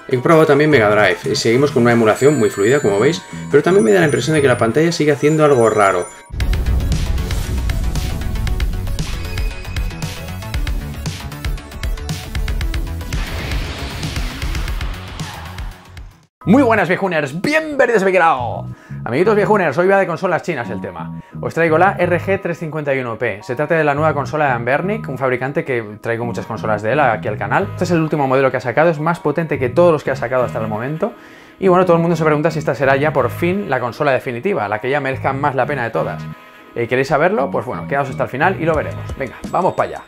He probado también Mega Drive y seguimos con una emulación muy fluida, como veis, pero también me da la impresión de que la pantalla sigue haciendo algo raro. Muy buenas viejuners, bienvenidos a mi canal. Amiguitos viejuners, hoy va de consolas chinas el tema. Os traigo la RG351P. Se trata de la nueva consola de Anbernic, un fabricante que traigo muchas consolas de él aquí al canal. Este es el último modelo que ha sacado, es más potente que todos los que ha sacado hasta el momento. Y bueno, todo el mundo se pregunta si esta será ya por fin la consola definitiva, la que ya merezca más la pena de todas. ¿Queréis saberlo? Pues bueno, quedaos hasta el final y lo veremos. Venga, vamos para allá.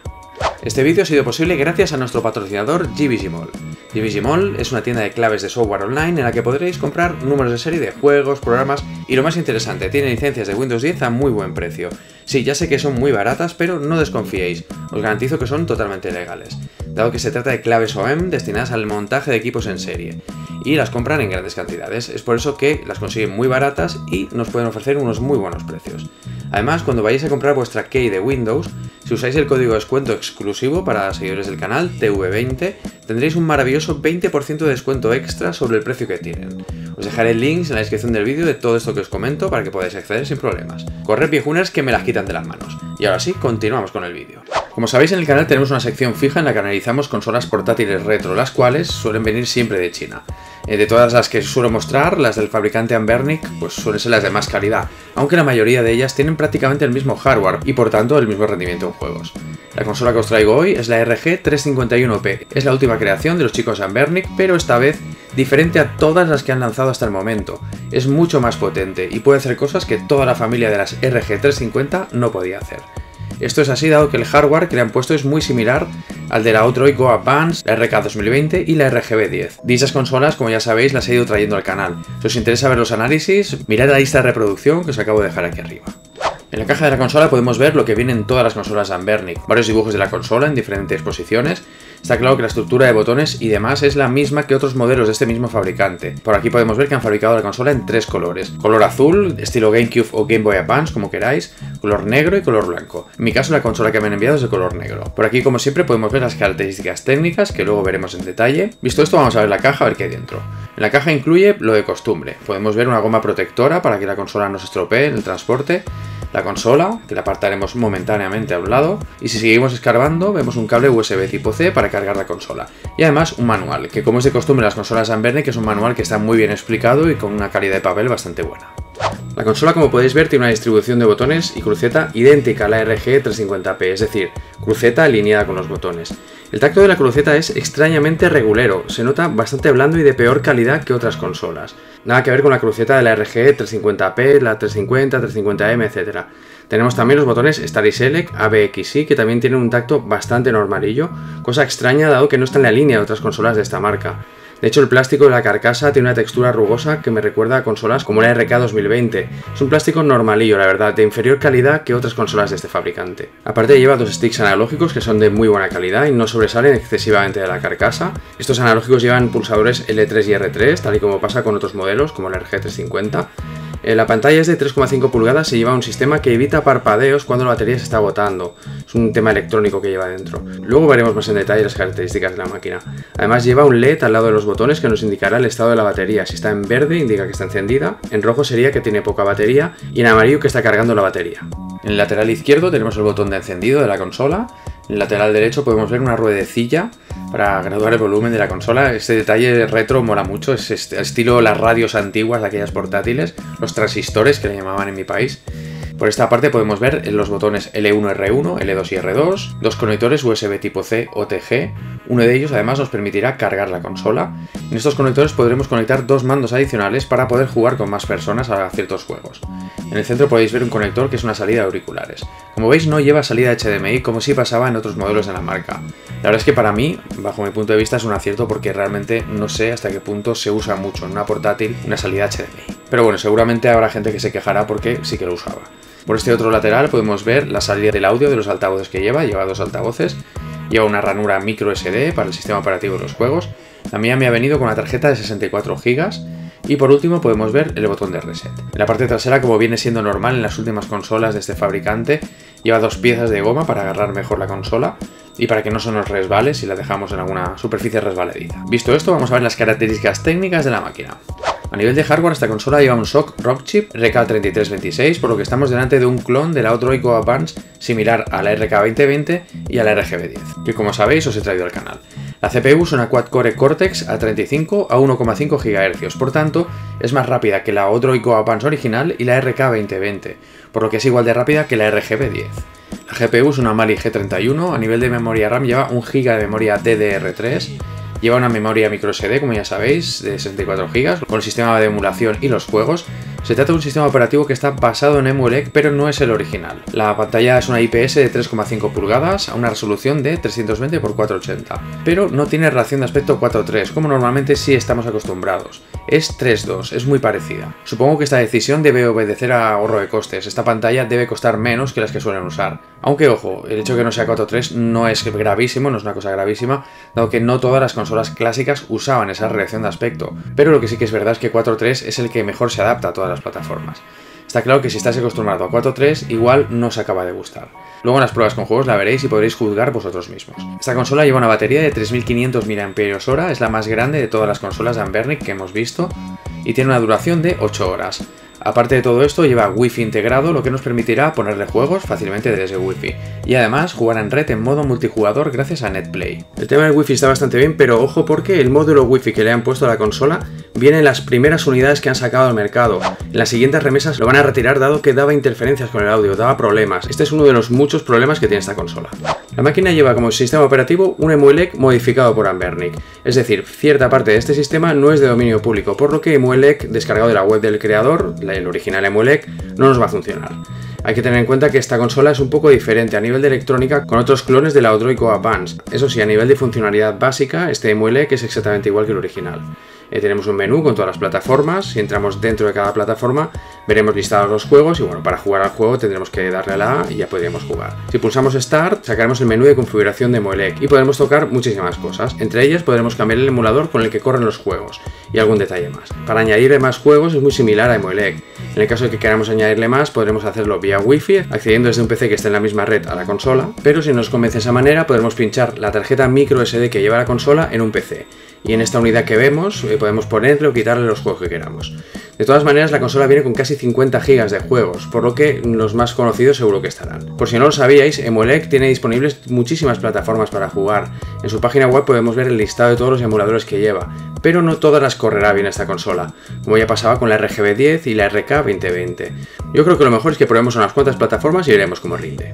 Este vídeo ha sido posible gracias a nuestro patrocinador GVG Mall. GVG Mall es una tienda de claves de software online en la que podréis comprar números de serie de juegos, programas y lo más interesante, tiene licencias de Windows 10 a muy buen precio. Sí, ya sé que son muy baratas, pero no desconfiéis, os garantizo que son totalmente legales, dado que se trata de claves OEM destinadas al montaje de equipos en serie, y las compran en grandes cantidades, es por eso que las consiguen muy baratas y nos pueden ofrecer unos muy buenos precios. Además, cuando vayáis a comprar vuestra key de Windows, si usáis el código de descuento exclusivo para seguidores del canal, TV20, tendréis un maravilloso 20% de descuento extra sobre el precio que tienen. Os dejaré links en la descripción del vídeo de todo esto que os comento para que podáis acceder sin problemas. Corred viejuners que me las quitan de las manos. Y ahora sí, continuamos con el vídeo. Como sabéis, en el canal tenemos una sección fija en la que analizamos consolas portátiles retro, las cuales suelen venir siempre de China. De todas las que suelo mostrar, las del fabricante Anbernic pues suelen ser las de más calidad, aunque la mayoría de ellas tienen prácticamente el mismo hardware y por tanto el mismo rendimiento en juegos. La consola que os traigo hoy es la RG351P, es la última creación de los chicos Anbernic, pero esta vez diferente a todas las que han lanzado hasta el momento. Es mucho más potente y puede hacer cosas que toda la familia de las RG350 no podía hacer. Esto es así dado que el hardware que le han puesto es muy similar al de la Odroid Go Advance, la RK2020 y la RGB10. Dichas consolas, como ya sabéis, las he ido trayendo al canal. Si os interesa ver los análisis, mirad la lista de reproducción que os acabo de dejar aquí arriba. En la caja de la consola podemos ver lo que viene en todas las consolas de Anbernic, varios dibujos de la consola en diferentes posiciones. Está claro que la estructura de botones y demás es la misma que otros modelos de este mismo fabricante. Por aquí podemos ver que han fabricado la consola en tres colores. Color azul, estilo GameCube o Game Boy Advance, como queráis, color negro y color blanco. En mi caso la consola que me han enviado es de color negro. Por aquí, como siempre, podemos ver las características técnicas que luego veremos en detalle. Visto esto, vamos a ver la caja, a ver qué hay dentro. En la caja incluye lo de costumbre. Podemos ver una goma protectora para que la consola no se estropee en el transporte. La consola, que la apartaremos momentáneamente a un lado, y si seguimos escarbando vemos un cable USB tipo C para cargar la consola, y además un manual, que como es de costumbre en las consolas Anbernic es un manual que está muy bien explicado y con una calidad de papel bastante buena. La consola, como podéis ver, tiene una distribución de botones y cruceta idéntica a la RG350P, es decir, cruceta alineada con los botones. El tacto de la cruceta es extrañamente regulero, se nota bastante blando y de peor calidad que otras consolas. Nada que ver con la cruceta de la RG350P, la 350, 350M, etc. Tenemos también los botones Start y Select, ABXY, que también tienen un tacto bastante normalillo, cosa extraña dado que no está en la línea de otras consolas de esta marca. De hecho, el plástico de la carcasa tiene una textura rugosa que me recuerda a consolas como la RK2020. Es un plástico normalillo, la verdad, de inferior calidad que otras consolas de este fabricante. Aparte lleva dos sticks analógicos que son de muy buena calidad y no sobresalen excesivamente de la carcasa. Estos analógicos llevan pulsadores L3 y R3, tal y como pasa con otros modelos como la RG350. La pantalla es de 3,5 pulgadas y lleva un sistema que evita parpadeos cuando la batería se está agotando. Es un tema electrónico que lleva dentro. Luego veremos más en detalle las características de la máquina. Además lleva un LED al lado de los botones que nos indicará el estado de la batería. Si está en verde indica que está encendida, en rojo sería que tiene poca batería y en amarillo que está cargando la batería. En el lateral izquierdo tenemos el botón de encendido de la consola. En el lateral derecho podemos ver una ruedecilla para graduar el volumen de la consola. Este detalle retro mola mucho, es estilo las radios antiguas de aquellas portátiles, los transistores que le llamaban en mi país. Por esta parte podemos ver los botones L1, R1, L2 y R2, dos conectores USB tipo C o TG. Uno de ellos además nos permitirá cargar la consola. En estos conectores podremos conectar dos mandos adicionales para poder jugar con más personas a ciertos juegos. En el centro podéis ver un conector que es una salida de auriculares. Como veis no lleva salida HDMI como sí pasaba en otros modelos de la marca. La verdad es que para mí, bajo mi punto de vista, es un acierto porque realmente no sé hasta qué punto se usa mucho en una portátil una salida HDMI. Pero bueno, seguramente habrá gente que se quejará porque sí que lo usaba. Por este otro lateral podemos ver la salida del audio de los altavoces que lleva dos altavoces, lleva una ranura micro SD para el sistema operativo de los juegos. La mía me ha venido con una tarjeta de 64 GB y por último podemos ver el botón de reset. En la parte trasera, como viene siendo normal en las últimas consolas de este fabricante, lleva dos piezas de goma para agarrar mejor la consola. y para que no se nos resbale si la dejamos en alguna superficie resbaladiza. Visto esto, vamos a ver las características técnicas de la máquina. A nivel de hardware, esta consola lleva un SOC Rockchip RK3326, por lo que estamos delante de un clon de la Odroid Go Advance similar a la RK2020 y a la RGB10, que como sabéis os he traído al canal. La CPU es una Quad-Core Cortex A35 a 1,5 GHz, por tanto es más rápida que la Odroid Go Advance original y la RK2020, por lo que es igual de rápida que la RGB10. La GPU es una Mali G31, a nivel de memoria RAM lleva 1 GB de memoria DDR3, lleva una memoria microSD, como ya sabéis, de 64 GB, con el sistema de emulación y los juegos. Se trata de un sistema operativo que está basado en EmuELEC, pero no es el original. La pantalla es una IPS de 3,5 pulgadas a una resolución de 320 x 480, pero no tiene relación de aspecto 4:3, como normalmente sí estamos acostumbrados. Es 3:2, es muy parecida. Supongo que esta decisión debe obedecer a ahorro de costes. Esta pantalla debe costar menos que las que suelen usar. Aunque ojo, el hecho de que no sea 4:3 no es gravísimo, no es una cosa gravísima, dado que no todas las consolas clásicas usaban esa relación de aspecto, pero lo que sí que es verdad es que 4:3 es el que mejor se adapta a todas las plataformas. Está claro que si estás acostumbrado a 4:3 igual no os acaba de gustar. Luego en las pruebas con juegos la veréis y podréis juzgar vosotros mismos. Esta consola lleva una batería de 3500 mAh, es la más grande de todas las consolas de Anbernic que hemos visto y tiene una duración de 8 horas. Aparte de todo esto, lleva Wi-Fi integrado, lo que nos permitirá ponerle juegos fácilmente desde Wi-Fi. Y además, jugar en red en modo multijugador gracias a NetPlay. El tema del Wi-Fi está bastante bien, pero ojo porque el módulo Wi-Fi que le han puesto a la consola viene en las primeras unidades que han sacado al mercado. En las siguientes remesas lo van a retirar dado que daba interferencias con el audio, daba problemas. Este es uno de los muchos problemas que tiene esta consola. La máquina lleva como sistema operativo un EmuELEC modificado por Anbernic. Es decir, cierta parte de este sistema no es de dominio público, por lo que EmuELEC descargado de la web del creador, el original EmuELEC, no nos va a funcionar. Hay que tener en cuenta que esta consola es un poco diferente a nivel de electrónica con otros clones de la Odroid Go Advance. Eso sí, a nivel de funcionalidad básica, este EmuELEC es exactamente igual que el original. Tenemos un menú con todas las plataformas. Si entramos dentro de cada plataforma veremos listados los juegos y bueno, para jugar al juego tendremos que darle a la A y ya podremos jugar. Si pulsamos Start sacaremos el menú de configuración de EmuELEC y podremos tocar muchísimas cosas. Entre ellas podremos cambiar el emulador con el que corren los juegos y algún detalle más. Para añadirle más juegos es muy similar a EmuELEC. En el caso de que queramos añadirle más podremos hacerlo vía Wi-Fi accediendo desde un PC que esté en la misma red a la consola, pero si nos convence de esa manera podremos pinchar la tarjeta microSD que lleva la consola en un PC. Y en esta unidad que vemos podemos ponerle o quitarle los juegos que queramos. De todas maneras, la consola viene con casi 50 GB de juegos, por lo que los más conocidos seguro que estarán. Por si no lo sabíais, EmuELEC tiene disponibles muchísimas plataformas para jugar. En su página web podemos ver el listado de todos los emuladores que lleva, pero no todas las correrá bien esta consola, como ya pasaba con la RGB10 y la RK2020. Yo creo que lo mejor es que probemos unas cuantas plataformas y veremos cómo rinde.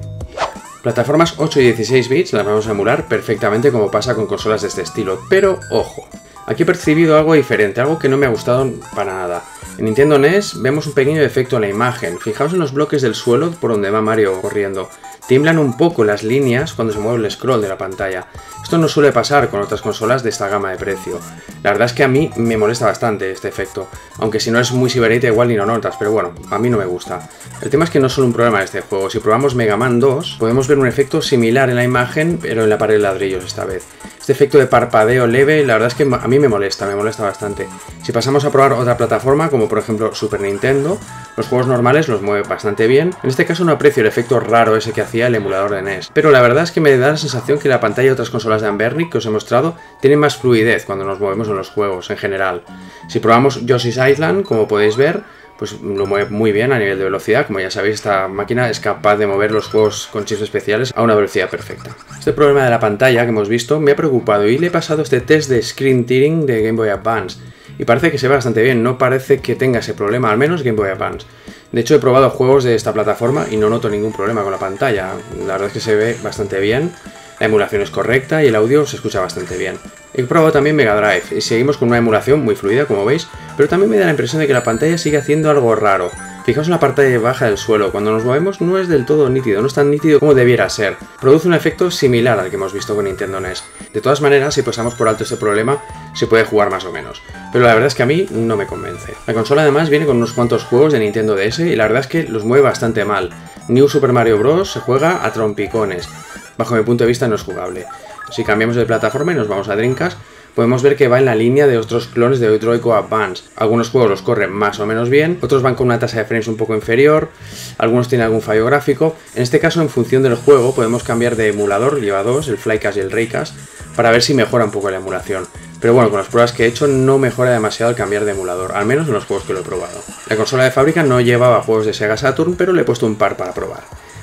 Plataformas 8 y 16 bits las vamos a emular perfectamente como pasa con consolas de este estilo, pero ojo, aquí he percibido algo diferente, algo que no me ha gustado para nada. En Nintendo NES vemos un pequeño defecto en la imagen, fijaos en los bloques del suelo por donde va Mario corriendo. Tiemblan un poco las líneas cuando se mueve el scroll de la pantalla. Esto no suele pasar con otras consolas de esta gama de precio. La verdad es que a mí me molesta bastante este efecto, aunque si no es muy sibarita igual ni lo notas, pero bueno, a mí no me gusta. El tema es que no es solo un problema de este juego. Si probamos Mega Man 2, podemos ver un efecto similar en la imagen, pero en la pared de ladrillos esta vez. Este efecto de parpadeo leve, la verdad es que a mí me molesta bastante. Si pasamos a probar otra plataforma, como por ejemplo Super Nintendo, los juegos normales los mueve bastante bien. En este caso no aprecio el efecto raro ese que hacía el emulador de NES, pero la verdad es que me da la sensación que la pantalla de otras consolas de Anbernic que os he mostrado tienen más fluidez cuando nos movemos en los juegos en general. Si probamos Yoshi's Island, como podéis ver, pues lo mueve muy bien a nivel de velocidad. Como ya sabéis, esta máquina es capaz de mover los juegos con chips especiales a una velocidad perfecta. Este problema de la pantalla que hemos visto me ha preocupado y le he pasado este test de screen tearing de Game Boy Advance y parece que se ve bastante bien, no parece que tenga ese problema, al menos Game Boy Advance. De hecho he probado juegos de esta plataforma y no noto ningún problema con la pantalla, la verdad es que se ve bastante bien. La emulación es correcta y el audio se escucha bastante bien. He probado también Mega Drive y seguimos con una emulación muy fluida, como veis, pero también me da la impresión de que la pantalla sigue haciendo algo raro. Fijaos en la parte baja del suelo, cuando nos movemos no es del todo nítido, no es tan nítido como debiera ser. Produce un efecto similar al que hemos visto con Nintendo NES. De todas maneras, si pasamos por alto este problema, se puede jugar más o menos. Pero la verdad es que a mí no me convence. La consola además viene con unos cuantos juegos de Nintendo DS y la verdad es que los mueve bastante mal. New Super Mario Bros. Se juega a trompicones. Bajo mi punto de vista no es jugable. Si cambiamos de plataforma y nos vamos a Dreamcast, podemos ver que va en la línea de otros clones de Odroid Go Advance. Algunos juegos los corren más o menos bien, otros van con una tasa de frames un poco inferior, algunos tienen algún fallo gráfico. En este caso, en función del juego, podemos cambiar de emulador, lleva dos, el Flycast y el Raycast, para ver si mejora un poco la emulación. Pero bueno, con las pruebas que he hecho no mejora demasiado el cambiar de emulador, al menos en los juegos que lo he probado. La consola de fábrica no llevaba juegos de Sega Saturn, pero le he puesto un par para probar.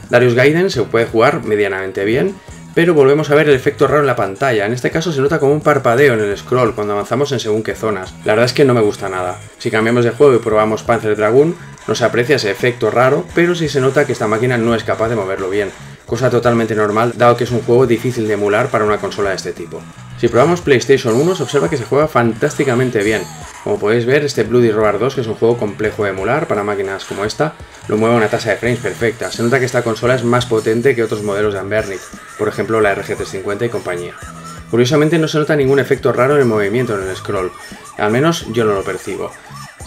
Darius Gaiden se puede jugar medianamente bien, pero volvemos a ver el efecto raro en la pantalla. En este caso se nota como un parpadeo en el scroll cuando avanzamos en según qué zonas. La verdad es que no me gusta nada. Si cambiamos de juego y probamos Panzer Dragoon, no se aprecia ese efecto raro, pero sí se nota que esta máquina no es capaz de moverlo bien. Cosa totalmente normal, dado que es un juego difícil de emular para una consola de este tipo. Si probamos PlayStation 1, se observa que se juega fantásticamente bien. Como podéis ver, este Bloody Roar 2, que es un juego complejo de emular para máquinas como esta, lo mueve a una tasa de frames perfecta. Se nota que esta consola es más potente que otros modelos de Anbernic, por ejemplo la RG350 y compañía. Curiosamente no se nota ningún efecto raro en el movimiento en el scroll, al menos yo no lo percibo.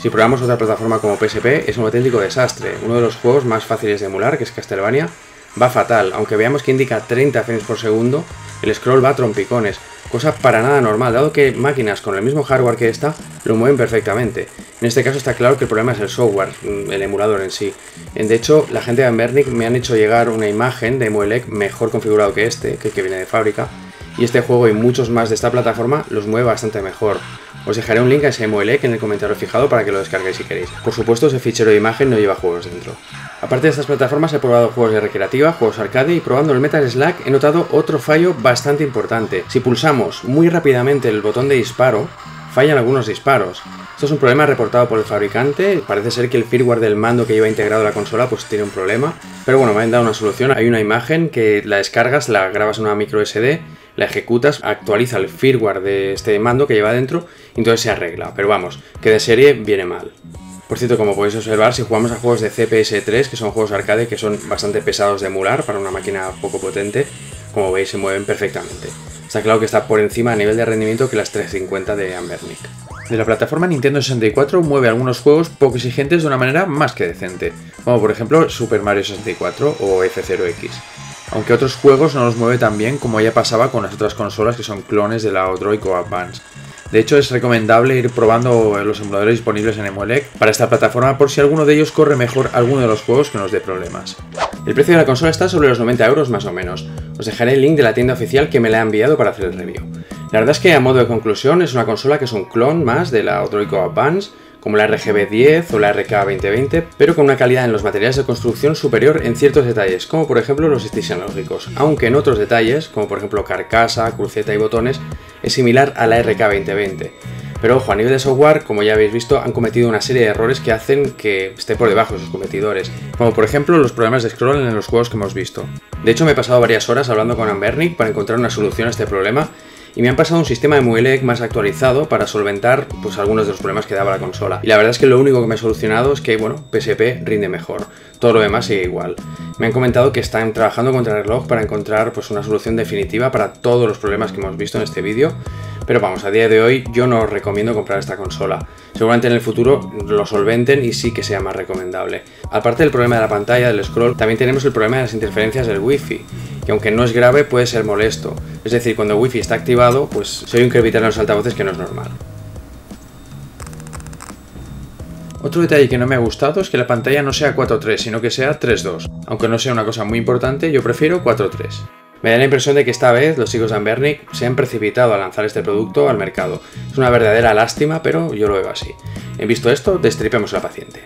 Si probamos otra plataforma como PSP, es un auténtico desastre. Uno de los juegos más fáciles de emular, que es Castlevania, va fatal. Aunque veamos que indica 30 frames por segundo, el scroll va a trompicones, cosa para nada normal, dado que máquinas con el mismo hardware que esta lo mueven perfectamente. En este caso está claro que el problema es el software, el emulador en sí. De hecho, la gente de Anbernic me han hecho llegar una imagen de Emuelec mejor configurado que este, que viene de fábrica, y este juego y muchos más de esta plataforma los mueve bastante mejor. Os dejaré un link a ese Emuelec en el comentario fijado para que lo descarguéis si queréis. Por supuesto, ese fichero de imagen no lleva juegos dentro. Aparte de estas plataformas he probado juegos de recreativa, juegos arcade, y probando el Metal Slug he notado otro fallo bastante importante. Si pulsamos muy rápidamente el botón de disparo, fallan algunos disparos. Esto es un problema reportado por el fabricante, parece ser que el firmware del mando que lleva integrado la consola pues tiene un problema, pero bueno, me han dado una solución. Hay una imagen que la descargas, la grabas en una micro SD, la ejecutas, actualiza el firmware de este mando que lleva dentro y entonces se arregla, pero vamos, que de serie viene mal. Por cierto, como podéis observar, si jugamos a juegos de CPS3, que son juegos arcade que son bastante pesados de emular para una máquina poco potente, como veis se mueven perfectamente. Está claro que está por encima a nivel de rendimiento que las 350 de Anbernic. De la plataforma Nintendo 64 mueve algunos juegos poco exigentes de una manera más que decente, como por ejemplo Super Mario 64 o F0X. Aunque otros juegos no los mueve tan bien como ya pasaba con las otras consolas que son clones de la Odroid Go Advance. De hecho, es recomendable ir probando los emuladores disponibles en Emuelec para esta plataforma por si alguno de ellos corre mejor alguno de los juegos que nos dé problemas. El precio de la consola está sobre los 90 € más o menos. Os dejaré el link de la tienda oficial que me la ha enviado para hacer el review. La verdad es que a modo de conclusión es una consola que es un clon más de la Odroid Go Advance, como la RGB10 o la RK2020, pero con una calidad en los materiales de construcción superior en ciertos detalles, como por ejemplo los sticks analógicos, aunque en otros detalles, como por ejemplo carcasa, cruceta y botones, es similar a la RK2020. Pero ojo, a nivel de software, como ya habéis visto, han cometido una serie de errores que hacen que esté por debajo de sus competidores, como por ejemplo los problemas de scroll en los juegos que hemos visto. De hecho, me he pasado varias horas hablando con Anbernic para encontrar una solución a este problema, y me han pasado un sistema de Emuelec más actualizado para solventar pues algunos de los problemas que daba la consola. Y la verdad es que lo único que me ha solucionado es que, bueno, PSP rinde mejor. Todo lo demás sigue igual. Me han comentado que están trabajando contra reloj para encontrar pues una solución definitiva para todos los problemas que hemos visto en este vídeo. Pero vamos, a día de hoy yo no os recomiendo comprar esta consola. Seguramente en el futuro lo solventen y sí que sea más recomendable. Aparte del problema de la pantalla, del scroll, también tenemos el problema de las interferencias del Wi-Fi, que aunque no es grave puede ser molesto. Es decir, cuando el Wi-Fi está activado, pues se oye un crepiteo en los altavoces que no es normal. Otro detalle que no me ha gustado es que la pantalla no sea 4:3, sino que sea 3:2. Aunque no sea una cosa muy importante, yo prefiero 4:3. Me da la impresión de que esta vez los chicos de Anbernic se han precipitado a lanzar este producto al mercado. Es una verdadera lástima, pero yo lo veo así. Visto esto, destripemos la paciente.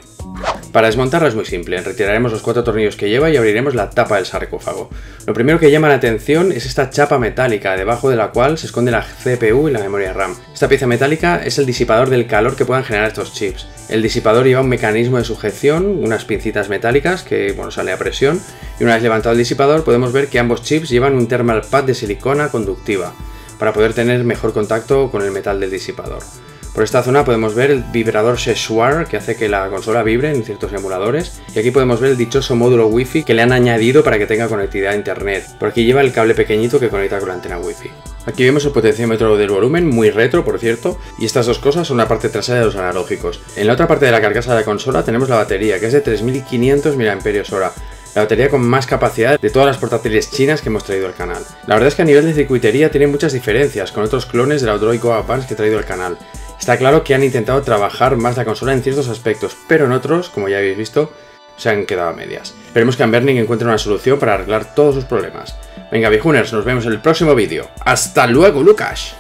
Para desmontarla es muy simple, retiraremos los 4 tornillos que lleva y abriremos la tapa del sarcófago. Lo primero que llama la atención es esta chapa metálica, debajo de la cual se esconde la CPU y la memoria RAM. Esta pieza metálica es el disipador del calor que puedan generar estos chips. El disipador lleva un mecanismo de sujeción, unas pincitas metálicas que sale a presión, y una vez levantado el disipador podemos ver que ambos chips llevan un thermal pad de silicona conductiva, para poder tener mejor contacto con el metal del disipador. Por esta zona podemos ver el vibrador Szechuan que hace que la consola vibre en ciertos emuladores, y aquí podemos ver el dichoso módulo Wi-Fi que le han añadido para que tenga conectividad a internet. Por aquí lleva el cable pequeñito que conecta con la antena Wi-Fi. Aquí vemos el potenciómetro del volumen, muy retro por cierto, y estas dos cosas son la parte trasera de los analógicos. En la otra parte de la carcasa de la consola tenemos la batería, que es de 3500 mAh. La la batería con más capacidad de todas las portátiles chinas que hemos traído al canal. La verdad es que a nivel de circuitería tiene muchas diferencias con otros clones de la Odroid Go Advance que he traído al canal. Está claro que han intentado trabajar más la consola en ciertos aspectos, pero en otros, como ya habéis visto, se han quedado a medias. Esperemos que Anbernic encuentre una solución para arreglar todos sus problemas. Venga, viejuners, nos vemos en el próximo vídeo. ¡Hasta luego, Lucas!